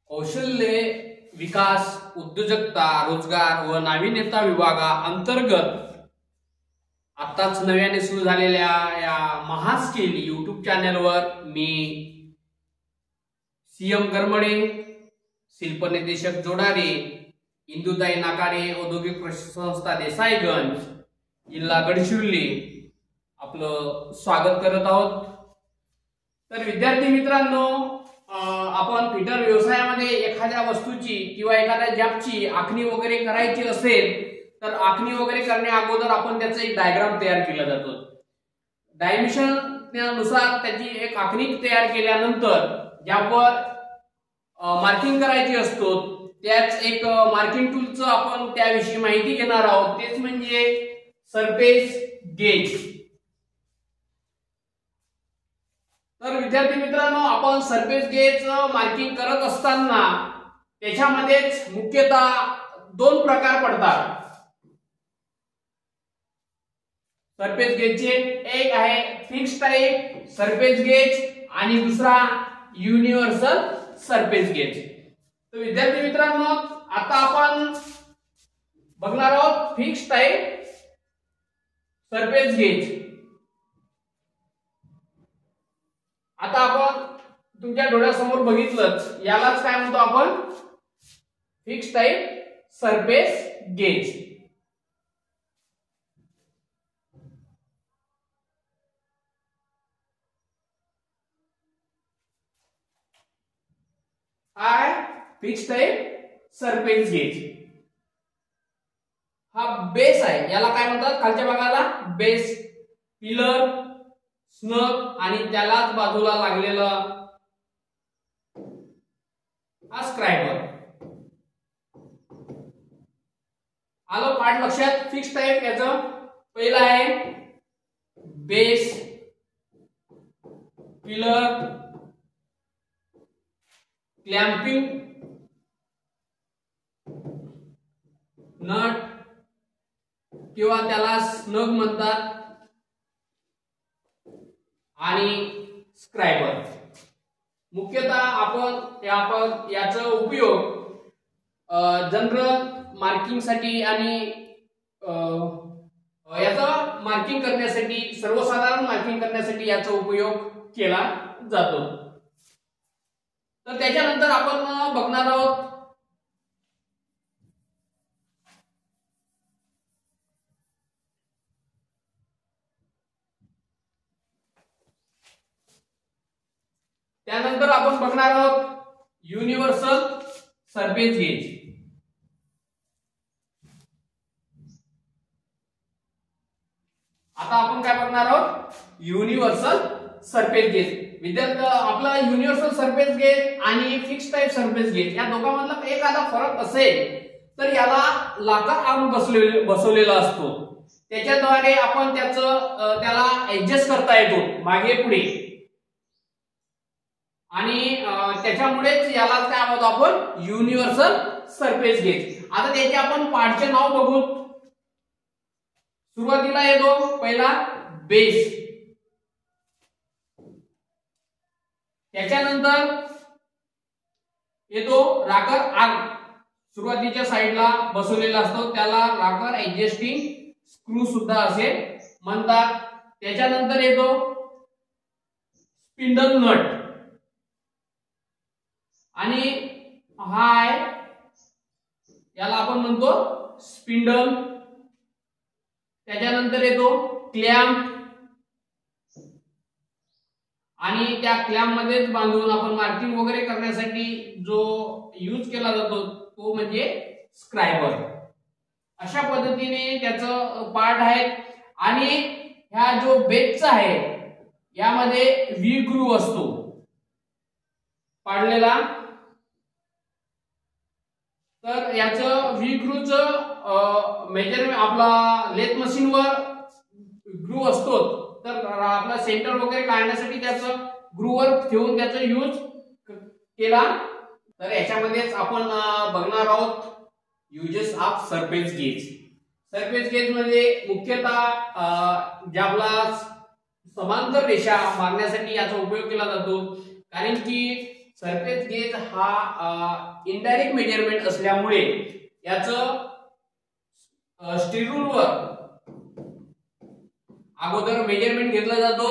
कौशल्य विकास, उद्योजकता, रोजगार व नाविन्यता विभागाअंतर्गत आताच नव्याने सुरू झालेल्या या महास्किल यूट्यूब चॅनलवर मी सीएम गरमडे, शिल्पनिर्देशक जोडारे, इंदुताई नाकारे, औद्योगिक प्रशिक्षण संस्था देसाईगंज, जिल्हा गडचिरोली आपलं स्वागत करत आहोत। तर विद्यार्थी मित्रांनो, आपण फिटर व्यवसायामध्ये एखाद्या वस्तूची किंवा एखाद्या जॅबची आखणी वगैरे करायची असेल तर आखणी वगैरे करण्या अगोदर आपण त्याचा एक डायग्राम तयार केला जातो। डायमेन्शननुसार त्याची एक आखणी तयार केल्यानंतर ज्यावर मार्किंग करायची असतो त्याच एक मार्किंग टूलचं आपण त्याविषयी माहिती घेणार आहोत, तेच म्हणजे सरफेस गेज। तर विद्यार्थी मित्रांनो, आपण सरफेस गेज मार्किंग करत असताना त्याच्यामध्येच मुख्यतः दोन प्रकार पडतात सरफेस गेजचे। एक आहे फिक्स टाइप सरफेस गेज आणि दुसरा युनिव्हर्सल सरफेस गेज। तर विद्यार्थी मित्रांनो, आता आपण बघणार आहोत फिक्स टाइप सरफेस गेज। आता आपण तुमच्या डोळ्यासमोर बघितलंच, यालाच काय म्हणतो आपण, फिक्स टाइप सरफेस गेज। हा फिक्स टाइप सरफेस गेज, हा बेस आहे, याला काय म्हणतात खालच्या भागाला बेस, पिलर, स्नग आणि त्यालाच बाजूला लागलेला हा स्क्रायबर। आलो पाठ लक्षात। फिक्स टाइप याचं पहिला आहे बेस, पिलर, क्लॅम्पिंग, नट किंवा त्याला स्नग म्हणतात आणि स्क्रायबर। मुख्यतः आपण याचा उपयोग जनरल मार्किंग साठी आणि याचा मार्किंग करण्यासाठी, सर्वसाधारण मार्किंग करण्यासाठी याचा उपयोग केला जातो। तर त्याच्यानंतर आपण बघणार आहोत युनिव्हर्सल सरफेस गेज। आता आपण काय बघणार आहोत, युनिव्हर्सल सरफेस गेज। विद्यार्थी, आपला युनिव्हर्सल सरफेस गेज आणि फिक्स टाइप सरफेस गेज या दोघांमधला एखादा फरक असेल तर याला लाकर आर्म बसवलेला असतो, त्याच्याद्वारे आपण त्याला ऍडजस्ट करता येतो मागे पुढे, आणि त्याच्यामुळेच याला काय म्हणतो आपण, युनिव्हर्सल सरफेस गेज। आता त्याचे आपण पार्टचे नाव बघू। सुरुवातीला येतो पहिला बेस, त्याच्यानंतर येतो राकर आर्म, सुरुवातीच्या साईडला बसवलेला असतो, त्याला राकर ऍडजस्टिंग स्क्रू सुद्धा असे म्हणतात। त्याच्यानंतर येतो स्पिंडल नट, आणि हा आहे याला आपण म्हणतो स्पिंडल। त्याच्यानंतर येतो क्लॅम्प, आणि त्या क्लॅम्प मध्येच बांधून आपण मार्किंग वगैरे करण्यासाठी जो यूज केला जातो तो म्हणजे स्क्रायबर। अशा पद्धतीने त्याचं पार्ट आहे। आणि ह्या जो बेसचा आहे यामध्ये व्ही ग्रूव्ह असतो पाडलेला, तर याचं व्ही ग्रूव्हचं मेजरमेंट आपला लेथ मशीनवर ग्रूव्ह असतो, तर आपला सेंटर वगैरे काढण्यासाठी त्याचं ग्रूव्हवर ठेवून त्याचा यूज केला। तर याच्यामध्येच आपण बघणार आहोत uses of surface gauge. Surface gauge म्हणजे मुख्यतः ज्याला समांतर रेषा मारण्यासाठी याचा उपयोग केला जातो, कारण की सरफेस गेज हा इनडायरेक्ट मेजरमेंट असल्यामुळे याचं स्टील रूलवर अगोदर मेजरमेंट घेतला जातो,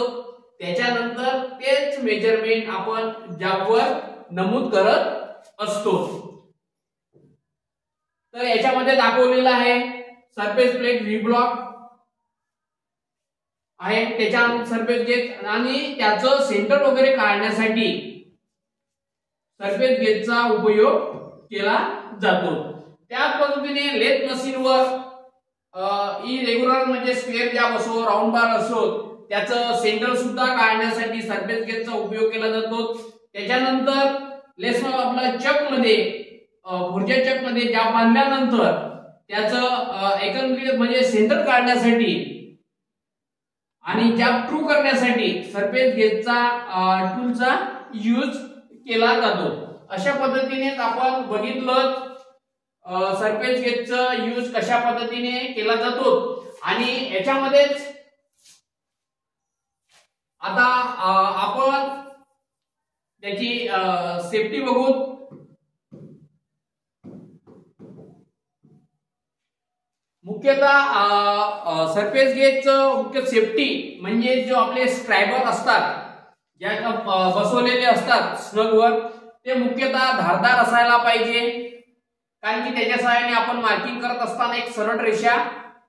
त्याच्यानंतर तेच मेजरमेंट आपण जॅबवर नमूद करत असतो. तर याच्यामध्ये दाखवलेलं आहे सरफेस प्लेट व्ही ब्लॉक आहे, त्याच्या सरफेस गेज आणि त्याचं सेंटर वगैरे काढण्यासाठी सरफेस गेजचा उपयोग केला जातो. त्या पद्धतीने लेथ मशीनवर इरेग्युलर म्हणजे स्क्वेअर जॅब असो, राऊंड बार असो, त्याचं सेंटर सुद्धा काढण्यासाठी सरफेस गेजचा उपयोग केला जातो. त्याच्यानंतर लेस आपला चक मध्ये पुढच्या चक मध्ये जॅब बांधल्यानंतर त्याचं एकंदरीत म्हणजे सेंटर काढण्यासाठी आणि जॅब ट्रू करण्यासाठी सरफेस गेजचा टूलचा यूज केला जातो. अशा पद्धतीने आपण बघितलं सरफेस गेजचा यूज कशा पद्धतीने केला जातो. आणि याच्यामध्येच आता आपण त्याची सेफ्टी बघू. मुख्यतः सरफेस गेजचं मुख्य सेफ्टी म्हणजे जो आपले स्क्रायबर असतात ज्या बसवलेले असतात स्नगवर, ते मुख्यतः धारदार असायला पाहिजे, कारण की त्याच्या सहाय्याने आपण मार्किंग करत असताना एक सरळ रेषा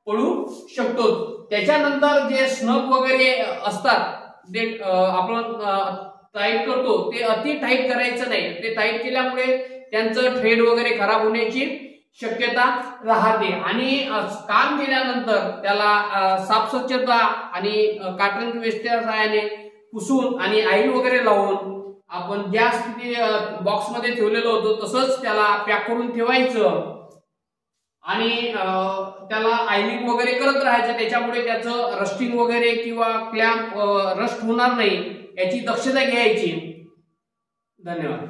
पडू शकतो. त्याच्यानंतर जे स्नग वगैरे असतात ते आपण टाईट करतो ते अति टाईट करायचं नाही. ते टाईट केल्यामुळे त्यांचं थ्रेड वगैरे खराब होण्याची शक्यता राहते. आणि काम केल्यानंतर त्याला साफस्वच्छता आणि काटन वेस्टच्या सहाय्याने पुसून आणि ऑइल वगैरे लावून आपण ज्या स्थिती बॉक्स मध्ये ठेवलेलं होतं तसंच त्याला पॅक करून ठेवायचं आणि त्याला आयलिंग वगैरे करत राहायचं. त्याच्यामुळे त्याचं रस्टिंग वगैरे किंवा क्लॅम्प रस्ट होणार नाही याची दक्षता घ्यायची. धन्यवाद.